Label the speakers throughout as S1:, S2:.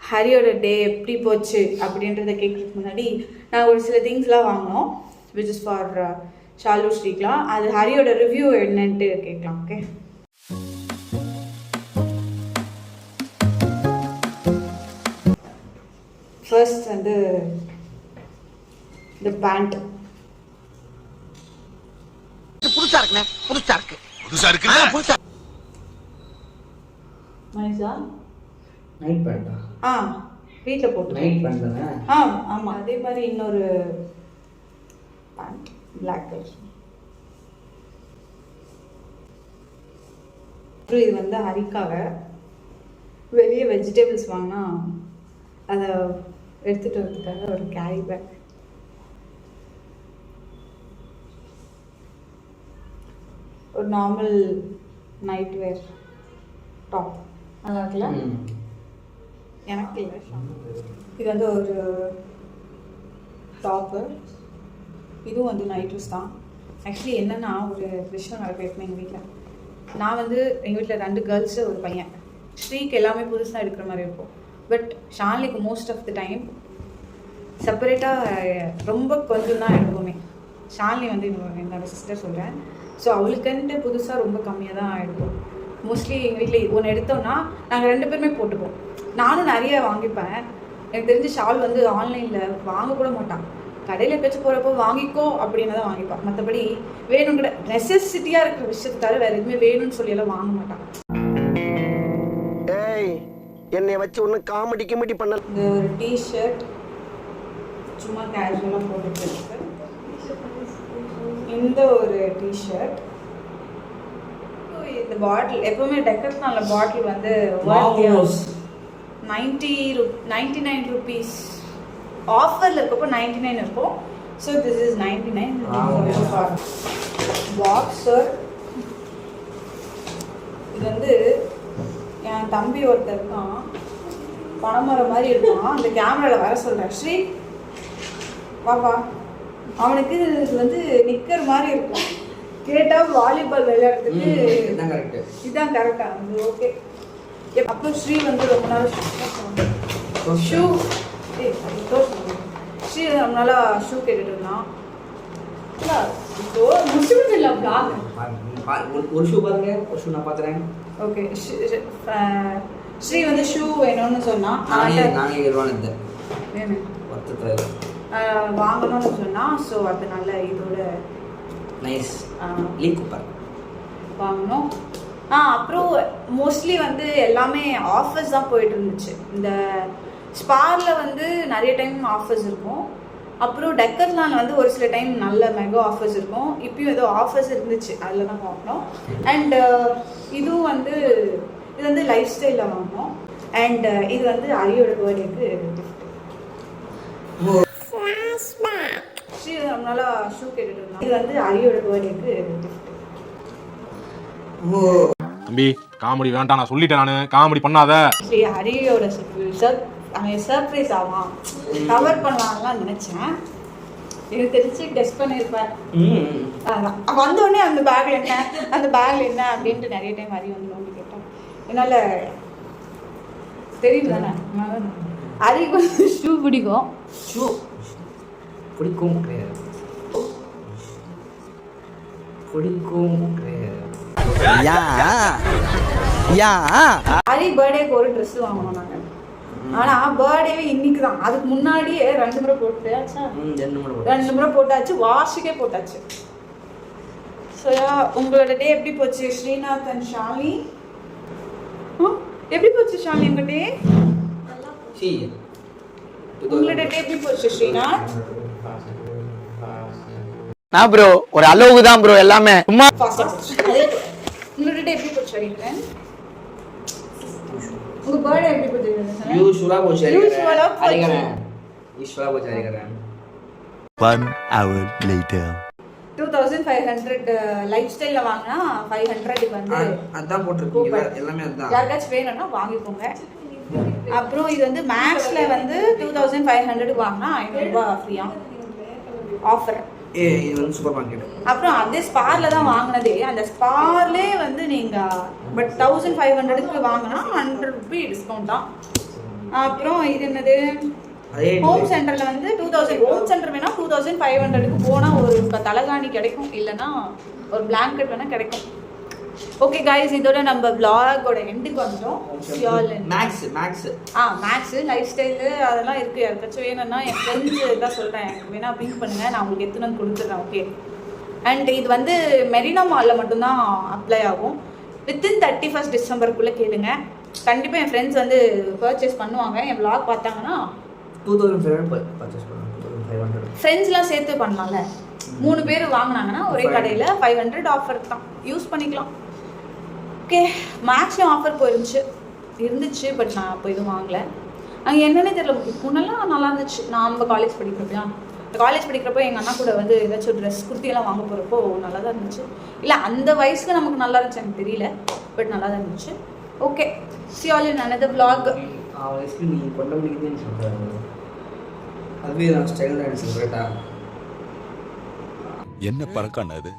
S1: ஹரியோட டே எப்படி போச்சு அப்படின்றத கேட்கறதுக்கு முன்னாடி நான் ஒரு சில திங்ஸ்லாம் வாங்கினோம் விச் இஸ் ஃபார் ஷாலு ஸ்ரீக்லாம். அது ஹரியோட ரிவ்யூ என்னன்ட்டு கேட்கலாம். ஓகே, ஃபர்ஸ்ட் வந்து இந்த பேண்ட்
S2: புதுசா இருக்குண்ணே, புதுசா இருக்கு
S1: மனிஷா
S3: நைட் பேண்டா?
S1: வீட்டில் போட்டு
S3: நைட் பேண்ட் தானே?
S1: ஆமாம். அதே மாதிரி இன்னொரு பேண்ட் பிளாக் கலர். அப்புறம் இது வந்து ஹரிக்காக வெளியே வெஜிடபிள்ஸ் வாங்கினா அதை எடுத்துகிட்டு வரதுக்காக ஒரு கேரி பேக். ஒரு நார்மல் நைட் வேர் டாப் நல்லா இருக்குல்ல? எனக்கு இல்லை. இது வந்து ஒரு டாப்பு, இதுவும் வந்து நைட் ட்ரெஸ் தான். ஆக்சுவலி என்னென்னா ஒரு விஷயம் நடக்கும் எங்கள் வீட்டில். நான் வந்து எங்கள் வீட்டில் 2 கேர்ள்ஸு ஒரு பையன். ஸ்ரீக்கு எல்லாமே புதுசாக எடுக்கிற மாதிரி இருக்கும். பட் ஷாலினிக்கு மோஸ்ட் ஆஃப் த டைம் செப்பரேட்டாக ரொம்ப கொஞ்சம் தான் எடுப்போமே. ஷாலினி வந்து என்னோட சிஸ்டர் சொல்கிறேன். ஸோ அவளுக்குன்ட்டு புதுசாக ரொம்ப கம்மியாக தான் எடுப்போம். மோஸ்ட்லி எங்கள் வீட்டில் ஒன்று எடுத்தோன்னா நாங்கள் 2 பேருமே போட்டுப்போம். நானும் நிறைய வாங்கிப்பேன். எனக்கு தெரிஞ்சு ஷால் வந்து ஆன்லைனில் வாங்க கூட மாட்டான். கடையில் பேச்சு போகிறப்போ வாங்கிக்கோ அப்படின்னு தான் வாங்கிப்பான். மற்றபடி வேணும் கூட நெசசிட்டியாக இருக்கிற விஷயத்தை தவிர வேறு எதுவுமே வேணும்னு சொல்லியெல்லாம் வாங்க மாட்டான்.
S2: என்னை வச்சு ஒன்றும் காமெடி பண்ணல.
S1: இந்த ஒரு டிஷர்ட் சும்மா கேஷுவலாக போட்டுட்டு இருக்கு. இந்த ஒரு டிஷர்ட், இந்த பாட்டில் எப்பவுமே டெக்கர்ஸ்னால பாட்டில் வந்து 99 rupees ஆஃபரில் இருக்கப்போ 99 இருக்கும். So this is 99. பாக்ஸர் இது வந்து என் தம்பி ஒருத்தர் இருக்கான், பணமரம் மாதிரி இருக்கான். அந்த கேமராவில் வர சொல்கிறேன், ஸ்ரீ பாப்பா. அவனுக்கு இது வந்து நிக்கர் மாதிரி இருக்கும். கேட்டால் வாலிபால் விளையாடுறதுக்கு இதுதான் கரெக்டாக வந்து ஓகே. அப்புறம் ஸ்ரீ வந்து ரொம்ப நாள் ஷூ ஸ்ரீ ரொம்ப நாளாக ஷூ கேட்டுட்டு இருந்தான்.
S3: ஒரு ஷூ பாருங்க, ஒரு ஷூ நான் பார்க்குறேன்.
S1: ஓகே, ஸ்ரீ வந்து ஷூ வேணும்னு சொன்னான். வாங்கணும்னு சொன்னான். ஸோ அதனால இதோட
S3: நைஸ் லீக்
S1: வாங்கணும். அப்புறம் மோஸ்ட்லி வந்து எல்லாமே ஆஃபர்ஸ் தான் போயிட்டு இருந்துச்சு. இந்த ஸ்பாரில் வந்து நிறைய டைம் ஆஃபர்ஸ் இருக்கும். அப்புறம் டெக்கர்லானில் வந்து ஒரு சில டைம் நல்ல மெகா ஆஃபர்ஸ் இருக்கும். இப்பயும் ஏதோ ஆஃபர்ஸ் இருந்துச்சு, அதில் தான் வாங்கினோம். அண்ட் இதுவும் வந்து இது வந்து லைஃப் ஸ்டைலில் வாங்கினோம். அண்ட் இது வந்து அரியோட பர்த்டேக்கு கிஃப்ட். ஸ்ரீ ரொம்ப நாளாக ஷூ கேட்டுட்டு இருந்தான். இது வந்து அரியோட பர்த்டேக்கு கிஃப்ட்.
S4: தம்பி காமெடி வேண்டாம், நான் சொல்லிட்டேன். நான் காமெடி பண்ணாத.
S1: ஸ்ரீ ஹரியோட சர்ப்ரைஸ் ஆவான், கவர் பண்ணலாம்லாம் நினைச்சேன். எனக்கு தெரிஞ்சு கெஸ்ட் பண்ணியிருப்பேன். அதான் வந்தோடனே அந்த பேக்ல என்ன அப்படின்ட்டு நிறைய டைம் ஹரி வந்து நோண்டி கேட்டேன். என்னால் தெரியும் தானே, ஹரிக்கு வந்து ஷூ பிடிக்கும்.
S3: ஷூ பிடிக்கும்
S1: ஹரி பர்த்டேக்கு ஒரு ட்ரெஸ் வாங்கணும் நாங்கள். ஆனால் பர்த்டேவே இன்னைக்கு தான். அதுக்கு முன்னாடியே 2 முறை போட்டாச்சா, 2 முறை போட்டாச்சு, வாஷுக்கே போட்டாச்சு. ஸோ உங்களோட டே எப்படி போச்சு ஸ்ரீநாத் அண்ட் ஷாலினி? எப்படி போச்சு ஷாலினி உங்க டே? உங்களோட டே எப்படி போச்சு ஸ்ரீநாத்?
S2: நான் ப்ரோ ஒரு அளவுக்கு தான் ப்ரோ, எல்லாமே சும்மா.
S1: உங்களோட டே எப்படி போச்சு ஹரிகரன்? உங்க பர்த்டே எப்படி போச்சு?
S3: யூசுவலா போச்சு
S1: ஹரிகரன்.
S5: 1 hour later.
S1: 2500 லைஃப் ஸ்டைல்ல வாங்கினா 500 வந்து
S3: அதான் போட்டுருக்கீங்க. எல்லாமே அதான்.
S1: யாருக்காச்சும் வேணும்னா வாங்கிக்கோங்க. அப்புறம் இது வந்து மேக்ஸ்ல வந்து 2500 வாங்கினா 500 ரூபாய் ஃப்ரீயா ஆஃபர்.
S3: இது வந்து சூப்பர் மார்க்கெட்.
S1: அப்புறம் அதே ஸ்பார்ல தான் வாங்கினதே. அந்த ஸ்பார்லே வந்து நீங்க பட் 1500க்கு வாங்கினா 100 ரூபாய் டிஸ்கவுண்ட் தான். அப்புறம் இது என்னது
S3: அதே
S1: ஹோம் சென்டர்ல வந்து 2000 ஹோம் சென்டர் வேணா 2500க்கு போனா ஒரு தலகாணி கிடைக்கும், இல்லைன்னா ஒரு பிளாங்கெட் வேணா கிடைக்கும். ஓகே கைஸ், இதோட நம்ம vlog-ஓட எண்டுக்கு வந்துட்டோம்.
S3: மேக்ஸ்
S1: மேக்ஸ் லைஃப் ஸ்டைலு அதெல்லாம் இருக்கு. யாருக்காச்சும் வேணும்னா என் ஃப்ரெண்ட்ஸ் தான் சொல்றேன், எனக்கு வேணா பிங்க் பண்ணுங்க, நான் உங்களுக்கு எடுத்துன்னு வந்து கொடுத்துட்றேன். ஓகே. அண்ட் இது வந்து மெரினா மாலில் மட்டும்தான் அப்ளை ஆகும். வித்தின் 31 டிசம்பருக்குள்ளே கேளுங்க. கண்டிப்பாக என் ஃப்ரெண்ட்ஸ் வந்து பர்ச்சேஸ் பண்ணுவாங்க. என் vlog பார்த்தாங்கன்னா
S3: 2500 பர்ச்சேஸ் பண்ணலாம். 2500
S1: ஃப்ரெண்ட்ஸ்லாம் சேர்த்து பண்ணலாம்ல. 3 பேர் வாங்கினாங்கன்னா ஒரே கடையில் 500 ஆஃபர் தான், யூஸ் பண்ணிக்கலாம். ஓகே. மேக்ஸ்லேயும் ஆஃபர் இருந்துச்சு, பட் நான் அப்போ எதுவும் வாங்கலை. அங்கே என்னன்னே தெரியல. முன்னெல்லாம் நல்லா இருந்துச்சு. நம்ம காலேஜ் படிக்கிறப்போ எங்கள் அண்ணா கூட வந்து ஏதாச்சும் ட்ரெஸ் குர்த்தியெல்லாம் வாங்க போகிறப்போ நல்லா தான் இருந்துச்சு. இல்லை அந்த வயசுக்கு நமக்கு நல்லா இருந்துச்சு, எனக்கு தெரியல, பட் நல்லா தான் இருந்துச்சு. Okay, see all in another vlog.
S3: வயசுக்கு நீ கொண்ட முடிக்குதுன்னு சொல்கிறாங்க. அதுவே நான் ஸ்டைல் தான் சொல்கிறேட்டா.
S5: என்ன பறக்கான அது?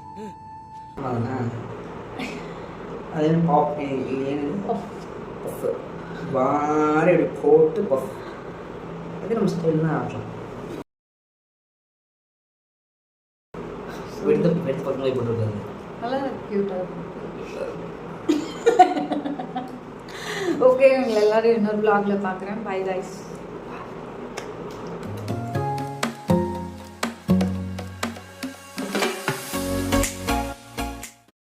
S3: அது என்ன பாப் பஃப் வாரி அப்படி போட்டு பஃப், அது நம்ம ஸ்டைல் தான் ஆகலாம். வெடுத்த பக்கங்களே போட்டுருக்காங்க,
S1: நல்லா க்யூட்டாக இருக்கும். ஓகே, உங்களை எல்லாரும் இன்னொரு vlogல பார்க்குறேன். Bye guys.